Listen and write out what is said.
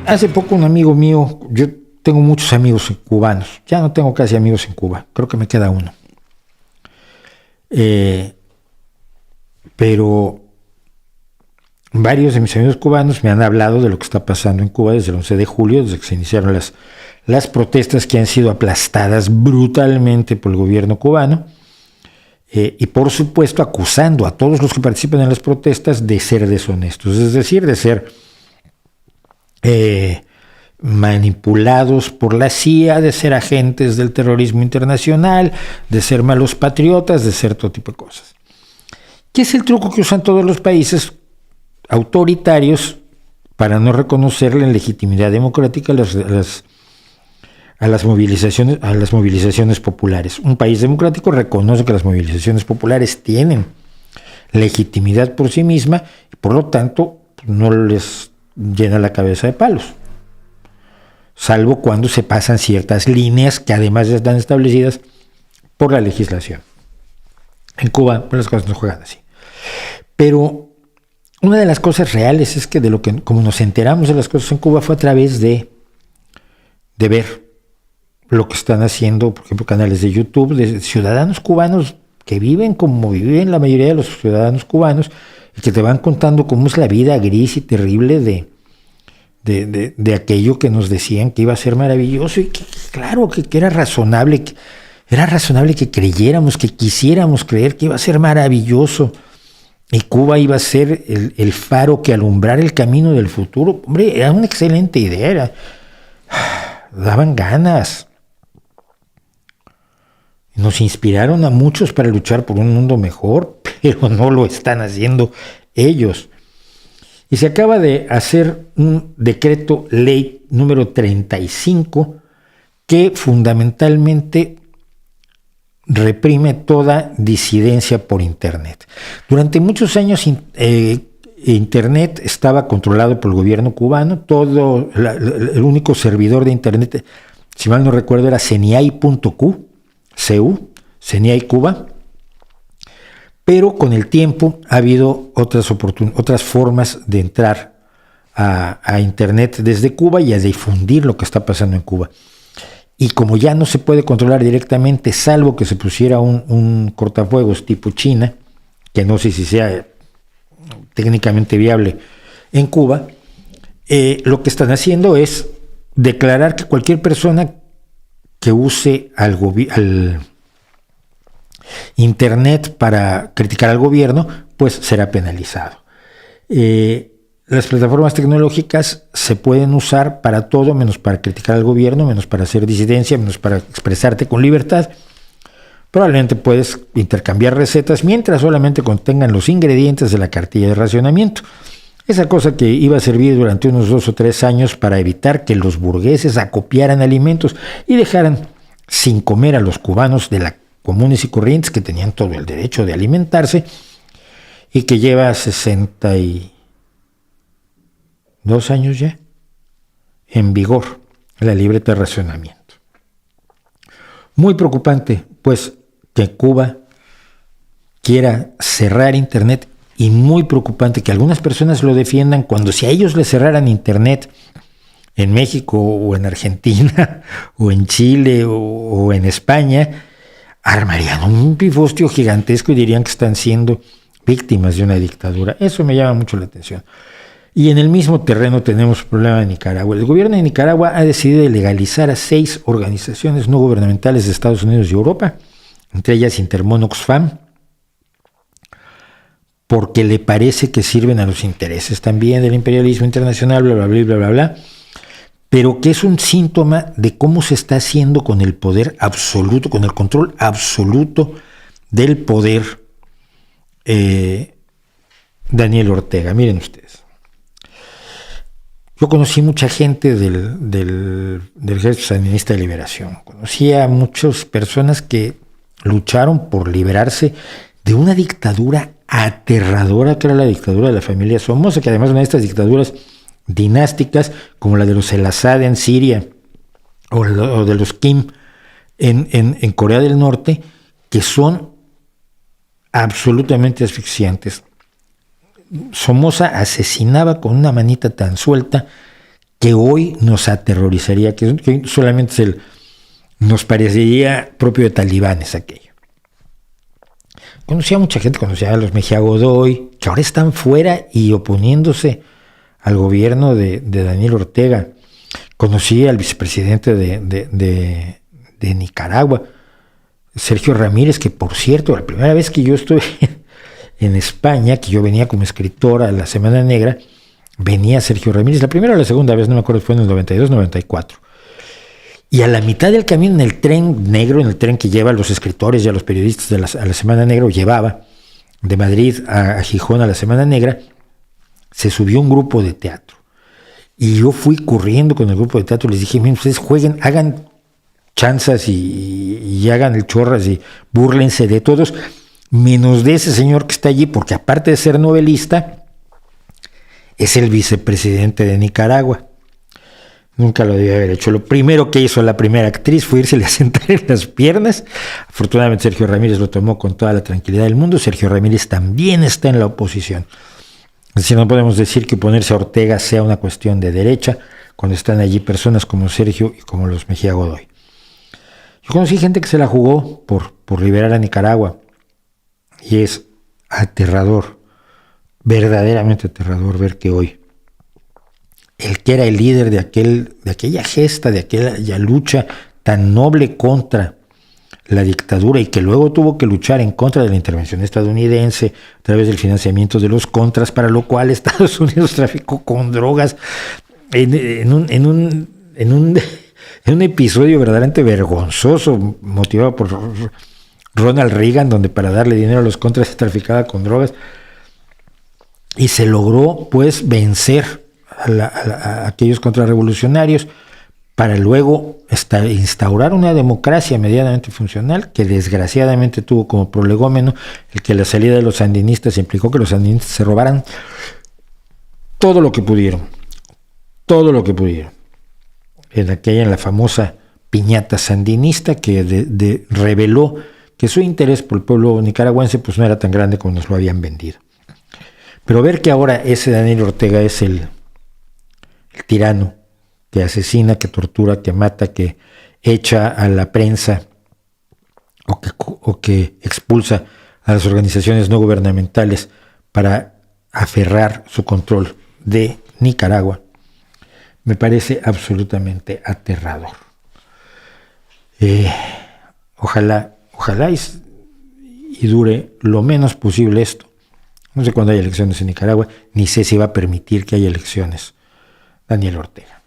Hace poco un amigo mío, yo tengo muchos amigos cubanos, ya no tengo casi amigos en Cuba, creo que me queda uno. Pero varios de mis amigos cubanos me han hablado de lo que está pasando en Cuba desde el 11 de julio, desde que se iniciaron las protestas que han sido aplastadas brutalmente por el gobierno cubano, y por supuesto acusando a todos los que participan en las protestas de ser deshonestos, es decir, de ser manipulados por la CIA, de ser agentes del terrorismo internacional, de ser malos patriotas, de ser todo tipo de cosas. ¿Qué es el truco que usan todos los países autoritarios para no reconocer la legitimidad democrática a las movilizaciones populares? Un país democrático reconoce que las movilizaciones populares tienen legitimidad por sí misma y por lo tanto no les llena la cabeza de palos, salvo cuando se pasan ciertas líneas que además ya están establecidas por la legislación. En Cuba las cosas no juegan así. Pero una de las cosas reales es que como nos enteramos de las cosas en Cuba fue a través de ver lo que están haciendo, por ejemplo, canales de YouTube de ciudadanos cubanos que viven como viven la mayoría de los ciudadanos cubanos y que te van contando cómo es la vida gris y terrible de aquello que nos decían que iba a ser maravilloso y que claro, que era razonable que creyéramos, que quisiéramos creer que iba a ser maravilloso y Cuba iba a ser el faro que alumbrara el camino del futuro. Hombre, era una excelente idea, daban ganas. Nos inspiraron a muchos para luchar por un mundo mejor, pero no lo están haciendo ellos. Y se acaba de hacer un decreto ley número 35 que fundamentalmente reprime toda disidencia por Internet. Durante muchos años Internet estaba controlado por el gobierno cubano. El único servidor de Internet, si mal no recuerdo, era CENIAI.cu, CENIAI Cuba. Pero con el tiempo ha habido otras formas de entrar a Internet desde Cuba y a difundir lo que está pasando en Cuba. Y como ya no se puede controlar directamente, salvo que se pusiera un cortafuegos tipo China, que no sé si sea técnicamente viable en Cuba, lo que están haciendo es declarar que cualquier persona que use al Internet para criticar al gobierno, pues será penalizado. Las plataformas tecnológicas se pueden usar para todo, menos para criticar al gobierno, menos para hacer disidencia, menos para expresarte con libertad. Probablemente puedes intercambiar recetas mientras solamente contengan los ingredientes de la cartilla de racionamiento. Esa cosa que iba a servir durante unos 2 o 3 años para evitar que los burgueses acopiaran alimentos y dejaran sin comer a los cubanos de la comunes y corrientes que tenían todo el derecho de alimentarse y que lleva 62 años ya en vigor la libreta de racionamiento. Muy preocupante, pues, que Cuba quiera cerrar Internet y muy preocupante que algunas personas lo defiendan cuando si a ellos les cerraran Internet en México o en Argentina o en Chile o en España, armarían un pifostio gigantesco y dirían que están siendo víctimas de una dictadura. Eso me llama mucho la atención. Y en el mismo terreno tenemos el problema de Nicaragua. El gobierno de Nicaragua ha decidido legalizar a 6 organizaciones no gubernamentales de Estados Unidos y Europa, entre ellas Intermón Oxfam, porque le parece que sirven a los intereses también del imperialismo internacional, bla, bla, bla, bla, bla, bla, pero que es un síntoma de cómo se está haciendo con el poder absoluto, con el control absoluto del poder Daniel Ortega. Miren ustedes. Yo conocí mucha gente del Ejército Sandinista de Liberación. Conocí a muchas personas que lucharon por liberarse de una dictadura aterradora que era la dictadura de la familia Somoza, que además es una de estas dictaduras dinásticas como la de los El Assad en Siria o de los Kim en Corea del Norte, que son absolutamente asfixiantes. Somoza asesinaba con una manita tan suelta que hoy nos aterrorizaría, que solamente nos parecería propio de talibanes aquello. Conocía a mucha gente, conocía a los Mejía Godoy, que ahora están fuera y oponiéndose al gobierno de Daniel Ortega. Conocí al vicepresidente de Nicaragua, Sergio Ramírez, que por cierto, la primera vez que yo estuve en España, que yo venía como escritor a la Semana Negra, venía Sergio Ramírez, la primera o la segunda vez, no me acuerdo, fue en el 92-94. Y a la mitad del camino, en el tren negro, en el tren que lleva a los escritores y a los periodistas a la Semana Negra, o llevaba de Madrid a Gijón a la Semana Negra, se subió un grupo de teatro. Y yo fui corriendo con el grupo de teatro y les dije, miren, ustedes jueguen, hagan chanzas y hagan el chorras y búrlense de todos, menos de ese señor que está allí, porque aparte de ser novelista, es el vicepresidente de Nicaragua. Nunca lo debía haber hecho. Lo primero que hizo la primera actriz fue irse a sentar en las piernas. Afortunadamente Sergio Ramírez lo tomó con toda la tranquilidad del mundo. Sergio Ramírez también está en la oposición. Es decir, no podemos decir que ponerse a Ortega sea una cuestión de derecha cuando están allí personas como Sergio y como los Mejía Godoy. Yo conocí gente que se la jugó por liberar a Nicaragua y es aterrador, verdaderamente aterrador ver que hoy el que era el líder de aquella gesta, de aquella lucha tan noble contra la dictadura y que luego tuvo que luchar en contra de la intervención estadounidense a través del financiamiento de los contras, para lo cual Estados Unidos traficó con drogas en un episodio verdaderamente vergonzoso, motivado por Ronald Reagan, donde para darle dinero a los contras se traficaba con drogas, y se logró pues vencer a aquellos contrarrevolucionarios para luego instaurar una democracia medianamente funcional que desgraciadamente tuvo como prolegómeno el que la salida de los sandinistas implicó que los sandinistas se robaran todo lo que pudieron en la famosa piñata sandinista que reveló que su interés por el pueblo nicaragüense pues no era tan grande como nos lo habían vendido. Pero ver que ahora ese Daniel Ortega es el tirano que asesina, que tortura, que mata, que echa a la prensa o que expulsa a las organizaciones no gubernamentales para aferrar su control de Nicaragua, me parece absolutamente aterrador. Ojalá y dure lo menos posible esto. No sé cuándo hay elecciones en Nicaragua, ni sé si va a permitir que haya elecciones Daniel Ortega.